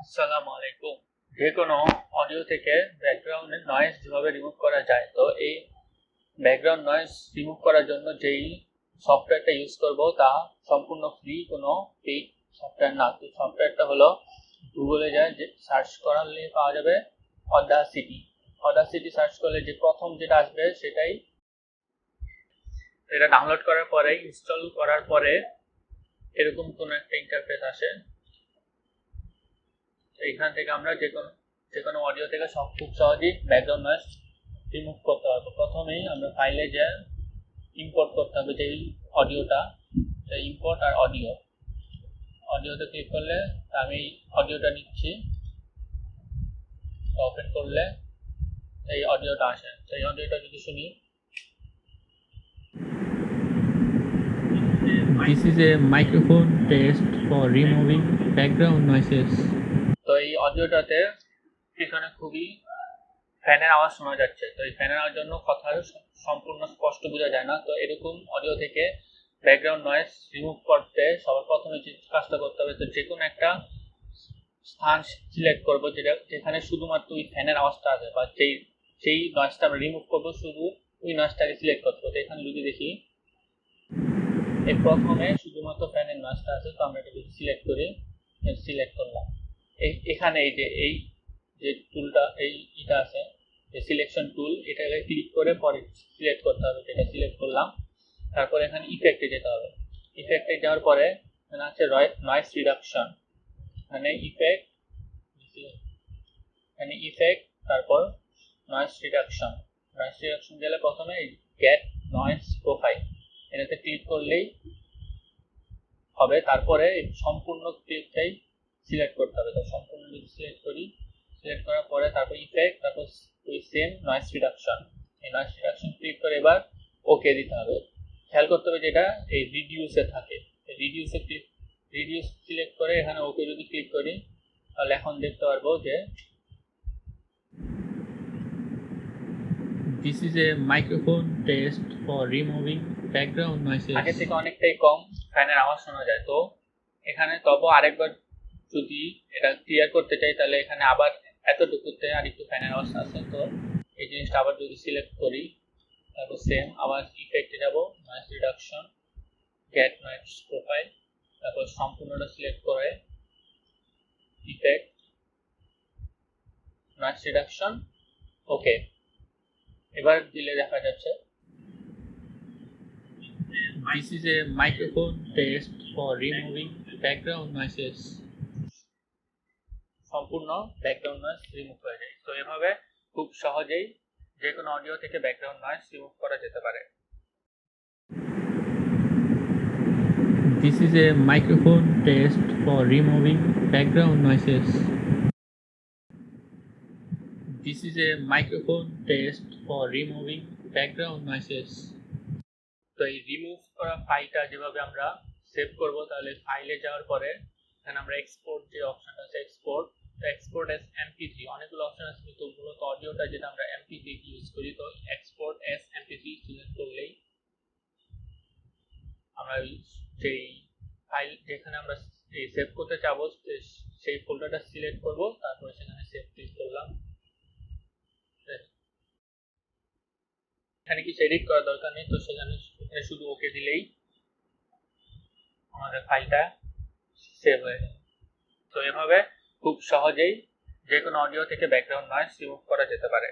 আসসালামু আলাইকুম। যে কোনো অডিও থেকে ব্যাকগ্রাউন্ড নয়েজ যেভাবে রিমুভ করা যায়, তো এই ব্যাকগ্রাউন্ড নয়েজ রিমুভ করার জন্য যেই সফটওয়্যারটা ইউজ করব তা সম্পূর্ণ ফ্রি, কোনো পেইড সফটওয়্যার না। তো সফটওয়্যারটা হলো গুগলে যায় যে সার্চ করালে পাওয়া যাবে অডাসিটি। অডাসিটি সার্চ করলে যে প্রথম যেটা আসবে সেটাই, এটা ডাউনলোড করার পরে ইনস্টল করার পরে এরকম কোনো একটা ইন্টারফেস আসে। এইখান থেকে আমরা যে কোনো অডিও থেকে খুব সহজেই ব্যাকগ্রাউন্ড নয়েজ রিমুভ করতে পারবো। প্রথমেই আমরা ফাইলে যে ইম্পোর্ট করতে হবে যে অডিওটা, ইম্পোর্ট আর অডিওতে ক্লিক করলে আমি অডিওটা নিচ্ছি, ওপেন করলে এই অডিওটা আসে। তো এই অডিওটা যদি শুনি, This is a microphone test for removing background noises. তো এই অডিওটাতে পিছনে খুবই ফ্যানের আওয়াজ শোনা যাচ্ছে। তো এই ফ্যানের আওয়াজ জন্য কথা সম্পূর্ণ স্পষ্ট বোঝা যায় না। তো এরকম অডিও থেকে ব্যাকগ্রাউন্ড নয়েজ রিমুভ করতে সবার প্রথমে যে কাজটা করতে হবে, তো যে কোনো একটা স্থান সিলেক্ট করবো যেখানে শুধুমাত্র ওই ফ্যানের আওয়াজটা আছে, বা সেই নয়েজটা আমরা রিমুভ করবো, শুধু ওই নয়েজটাকে সিলেক্ট করতে হবে। এখানে যদি দেখি এই প্রথমে শুধুমাত্র ফ্যানের নয়েজটা আছে, তো আমরা এটাকে সিলেক্ট করি, সিলেক্ট করলাম। এখানে এই যে টুলটা এটা আছে, যে সিলেকশন টুল, এটাকে ক্লিক করে পরে সিলেক্ট করতে হবে, যেটা সিলেক্ট করলাম। তারপর এখানে ইফেক্টে যেতে হবে। ইফেক্টে যাওয়ার পরে এখানে আছে নয়েজ রিডাকশন, এখানে ইফেক্ট তারপর নয়েজ রিডাকশন গেলে প্রথমে গেট নয়েজ প্রোফাইল, এটাতে ক্লিক করলেই হবে। তারপরে সম্পূর্ণ ক্লিপটাই সিলেক্ট করতে হবে। তো সম্পূর্ণ সিলেক্ট করি, সিলেক্ট করার পরে তারপর ইফেক্ট, তারপর ওই সেম নয়েজ রিডাকশন, এই নয়েজ রিডাকশন ক্লিক করে এবার ওকে দিতে হবে। খেয়াল করতে হবে যেটা এই রিডিউসে থাকে, রিডিউস সিলেক্ট করে এখানে ওকে যদি ক্লিক করি, তাহলে এখন দেখতে পারবো যে This is a microphone test for removing background noises. আগে থেকে অনেকটাই কম ফ্যানের আওয়াজ শোনা যায়। তো এখানে তবে আরেকবার যদি এটা ক্লিয়ার করতে চাই, তাহলে এখানে আবার এতটুকুতে আর একটু ফ্যানের আওয়াজ আছে। তো এই জিনিসটা আবার যদি সিলেক্ট করি, তারপর সেম আবার ইফেক্টে যাব, noise reduction, get noise profile, তারপর সম্পূর্ণটা সিলেক্ট করে ইফেক্ট, নয়েজ রিডাকশন, ওকে। এবার দিলে দেখা যাচ্ছে This is a microphone test for removing background noises. সম্পূর্ণ ব্যাকগ্রাউন্ড নয়েজ রিমুভ হয়ে যায়। তো এভাবে খুব সহজেই যে কোনো অডিও থেকে ব্যাকগ্রাউন্ড নয়েজ রিমুভ করা যেতে পারে। This is a microphone test for removing background noises. This is a microphone test for removing background noises. তো এই রিমুভ করা ফাইলটা যেভাবে আমরা সেভ করব, তাহলে ফাইলে যাওয়ার পরে এখানে আমরা এক্সপোর্ট যে অপশনটা আছে, এক্সপোর্ট এস এমপি3, অনেকগুলো অপশন আছে, কিন্তু মূলত অডিওটা যেটা আমরা এমপি3 ইউজ করি। তো এক্সপোর্ট এস এমপি3 সিলেক্ট করলেই আমরা যেই ফাইল যেখানে আমরা সেভ করতে চাবো সেই ফোল্ডারটা সিলেক্ট করব, তারপরে সেখানে সেভ ক্লিক করলাম। এখানে কিছু এডিট করার দরকার নেই, তো সেখানে শুধু ওকে দিলেই আমাদের ফাইলটা সেভ হয়ে যাবে। তো এভাবে খুব সহজেই যে কোনো অডিও থেকে ব্যাকগ্রাউন্ড নয়েজ রিমুভ করা যেতে পারে।